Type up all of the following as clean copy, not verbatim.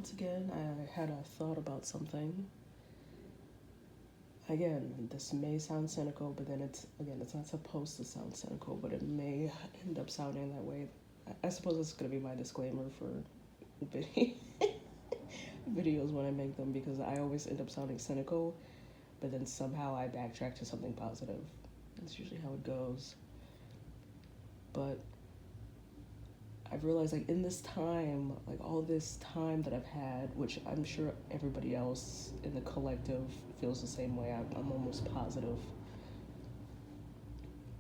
once again, I had a thought about something. Again, this may sound cynical, but then it's not supposed to sound cynical, but it may end up sounding that way. I suppose it's going to be my disclaimer for video- videos when I make them because I always end up sounding cynical, but then somehow I backtrack to something positive. That's usually how it goes. But I've realized, like, in this time, like, all this time that I've had, which I'm sure everybody else in the collective feels the same way. I'm almost positive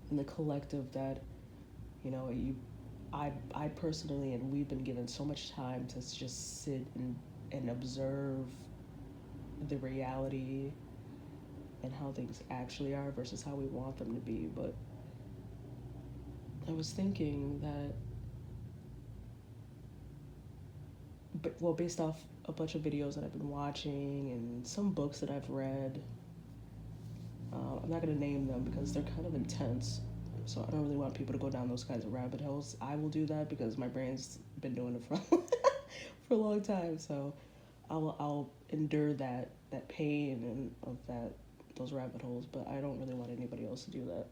in the collective that, you know, I personally, and we've been given so much time to just sit and observe the reality and how things actually are versus how we want them to be. But I was thinking that, well, based off a bunch of videos that I've been watching and some books that I've read, I'm not going to name them because they're kind of intense. So I don't really want people to go down those kinds of rabbit holes. I will do that because my brain's been doing it for for a long time. So I'll endure that pain and of those rabbit holes. But I don't really want anybody else to do that.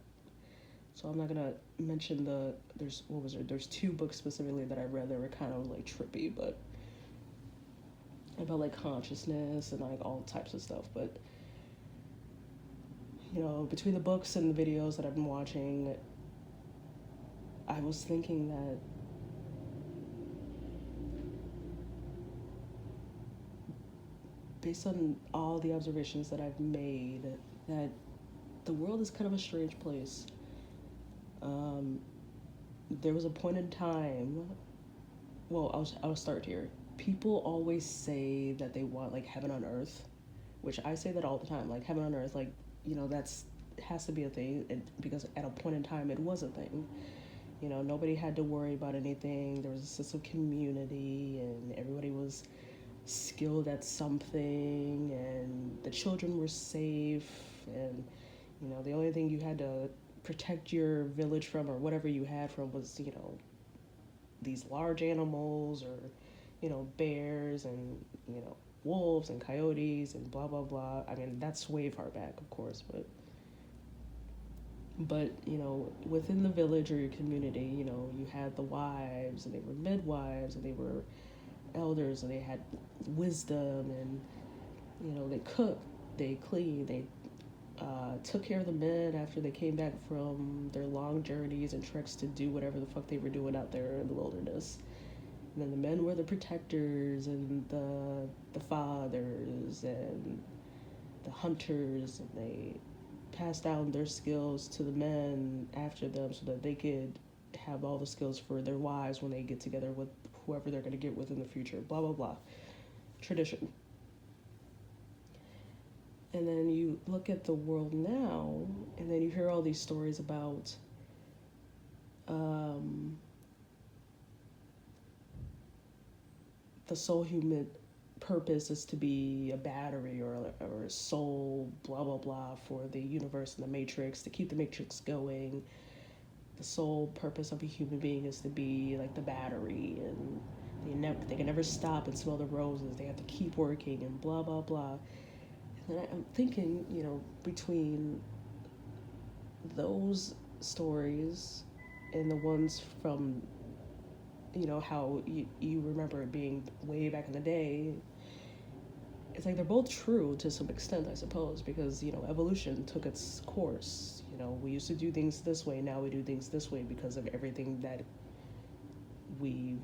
So I'm not gonna mention there's two books specifically that I read that were kind of like trippy, but about like consciousness and like all types of stuff. But you know, between the books and the videos that I've been watching, I was thinking that based on all the observations that I've made, that the world is kind of a strange place. Um, there was a point in time. Well, I'll start here. People always say that they want like heaven on earth, which I say that all the time. Like heaven on earth, like, you know, that's has to be a thing, because at a point in time it was a thing. You know, nobody had to worry about anything. There was a sense of community, and everybody was skilled at something, and the children were safe, and you know, the only thing you had to protect your village from or whatever you had from was, you know, these large animals or, you know, bears and, you know, wolves and coyotes and blah blah blah. I mean, that's way far back, of course, but you know, within the village or your community, you know, you had the wives and they were midwives and they were elders and they had wisdom, and you know, they cooked, they cleaned, they took care of the men after they came back from their long journeys and treks to do whatever the fuck they were doing out there in the wilderness. And then the men were the protectors and the fathers and the hunters, and they passed down their skills to the men after them so that they could have all the skills for their wives when they get together with whoever they're going to get with in the future. Blah blah blah. Tradition. And then you look at the world now, and then you hear all these stories about um, the sole human purpose is to be a battery or a soul, blah blah blah, for the universe and the matrix, to keep the matrix going. The sole purpose of a human being is to be like the battery, and they can never stop and smell the roses. They have to keep working and blah blah blah. And I'm thinking, you know, between those stories and the ones from, you know, how you remember it being way back in the day, it's like they're both true to some extent, I suppose, because, you know, evolution took its course. You know, we used to do things this way, now we do things this way because of everything that we've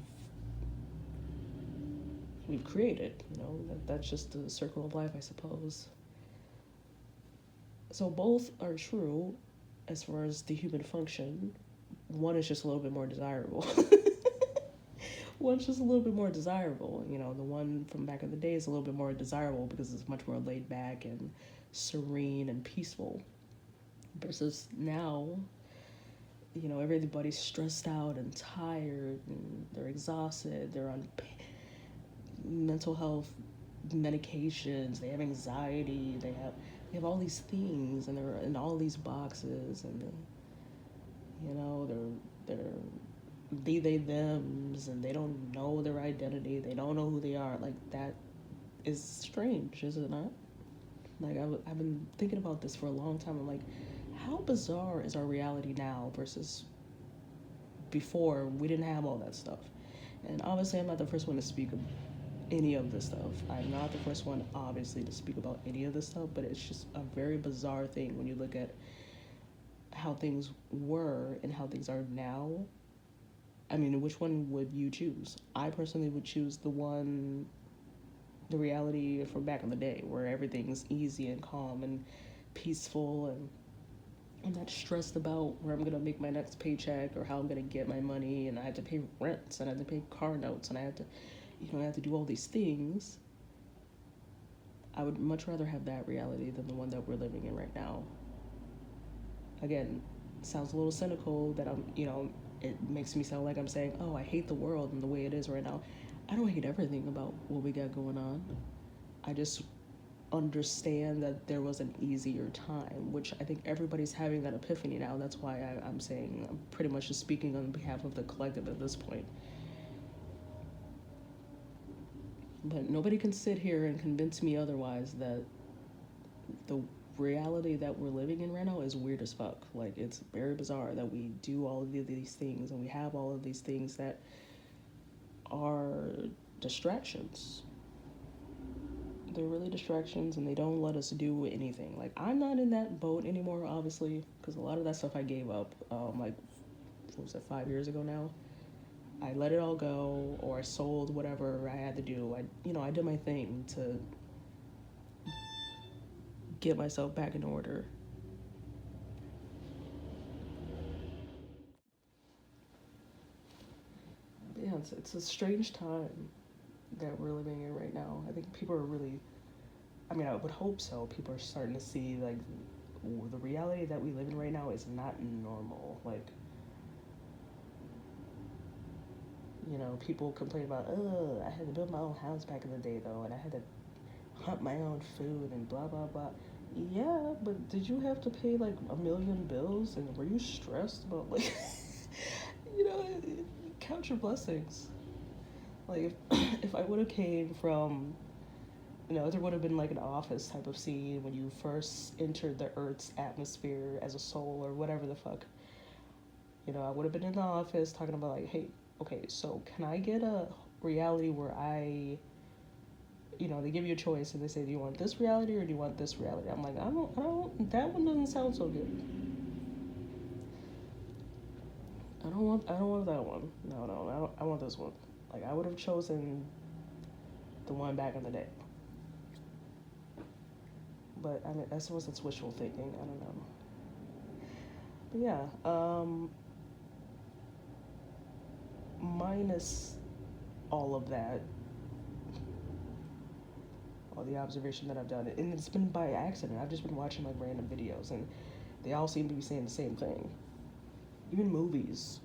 we've created. You know, that's just the circle of life, I suppose. So both are true as far as the human function. One is just a little bit more desirable. One's just a little bit more desirable. You know, the one from back in the day is a little bit more desirable because it's much more laid back and serene and peaceful. Versus now, you know, everybody's stressed out and tired and they're exhausted. They're on mental health medications. They have anxiety. They have all these things, and they're in all these boxes, and you know, they're they thems, and they don't know their identity, they don't know who they are. Like, that is strange, is it not? Like, I've been thinking about this for a long time. I'm like, how bizarre is our reality now versus before we didn't have all that stuff? And obviously, I'm not the first one to speak of any of this stuff. I'm not the first one, obviously, to speak about any of this stuff, but it's just a very bizarre thing when you look at how things were and how things are now. I mean, which one would you choose? I personally would choose the reality from back in the day, where everything's easy and calm and peaceful, and I'm not stressed about where I'm gonna make my next paycheck or how I'm gonna get my money, and I have to pay rents and I have to pay car notes and I have to, I have to do all these things. I would much rather have that reality than the one that we're living in right now. Again, sounds a little cynical that it makes me sound like I'm saying, oh, I hate the world and the way it is right now. I don't hate everything about what we got going on. I just understand that there was an easier time, which I think everybody's having that epiphany now. That's why I'm saying I'm pretty much just speaking on behalf of the collective at this point. But nobody can sit here and convince me otherwise that the reality that we're living in right now is weird as fuck. Like, it's very bizarre that we do all of these things and we have all of these things that are distractions. They're really distractions, and they don't let us do anything. Like, I'm not in that boat anymore, obviously, because a lot of that stuff I gave up, like, what was it, 5 years ago now? I let it all go, or I sold whatever I had to do. I did my thing to get myself back in order. But yeah, it's a strange time that we're living in right now. I think people are really, I mean, I would hope so. People are starting to see, like, the reality that we live in right now is not normal. Like, people complain about, oh, I had to build my own house back in the day, though, and I had to hunt my own food and blah, blah, blah. Yeah, but did you have to pay, like, a million bills? And were you stressed about, like, you know, count your blessings. Like, if I would have came from, there would have been, like, an office type of scene when you first entered the Earth's atmosphere as a soul or whatever the fuck. I would have been in the office talking about, like, hey, okay, so can I get a reality where they give you a choice and they say, do you want this reality or do you want this reality? I'm like, that one doesn't sound so good. I don't want that one. No, I want this one. Like, I would have chosen the one back in the day. But I mean, I suppose it's wishful thinking. I don't know. But yeah, minus all of that, all the observation that I've done, and it's been by accident. I've just been watching, like, random videos, and they all seem to be saying the same thing. Even movies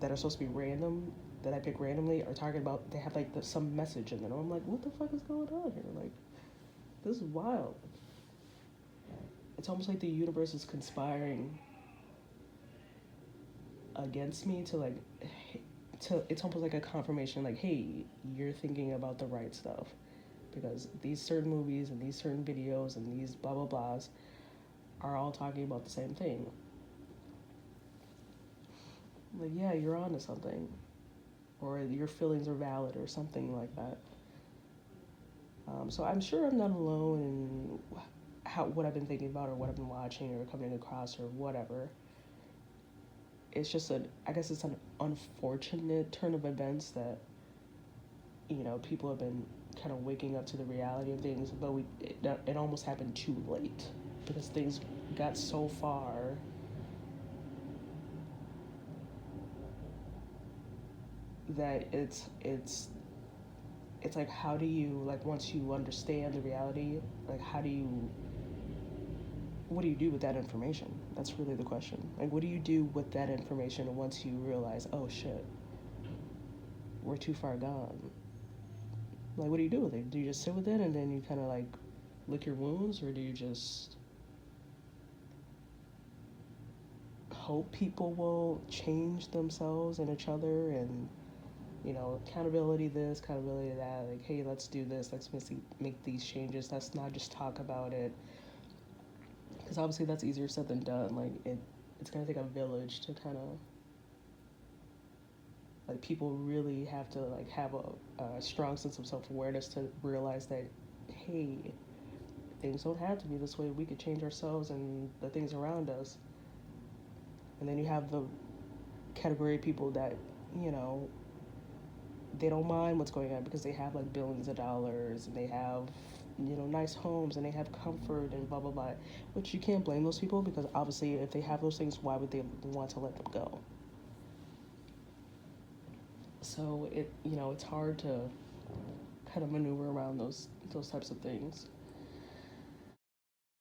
that are supposed to be random, that I pick randomly, are talking about, they have, like, some message in them. I'm like, what the fuck is going on here? Like, this is wild. It's almost like the universe is conspiring against me to, like, it's almost like a confirmation, like, hey, you're thinking about the right stuff, because these certain movies and these certain videos and these blah blah blahs are all talking about the same thing. Like, yeah, you're onto something, or your feelings are valid, or something like that. So I'm sure I'm not alone in what I've been thinking about, or what I've been watching, or coming across, or whatever. It's just I guess it's an unfortunate turn of events that people have been kind of waking up to the reality of things, but it almost happened too late, because things got so far that it's like, how do you, like, once you understand the reality, like, what do you do with that information? That's really the question. Like, what do you do with that information once you realize, oh shit, we're too far gone? Like, what do you do with it? Do you just sit with it and then you kind of, like, lick your wounds, or do you just hope people will change themselves and each other, and accountability this, accountability that. Like, hey, let's do this. Let's make these changes. Let's not just talk about it, because obviously that's easier said than done. Like it's gonna take a village to kind of like people really have to like have a strong sense of self-awareness to realize that, hey, things don't have to be this way. We could change ourselves and the things around us. And then you have the category of people that, you know, they don't mind what's going on because they have like billions of dollars and they have, nice homes and they have comfort and blah blah blah. Which you can't blame those people, because obviously if they have those things, why would they want to let them go? So it's hard to kind of maneuver around those types of things.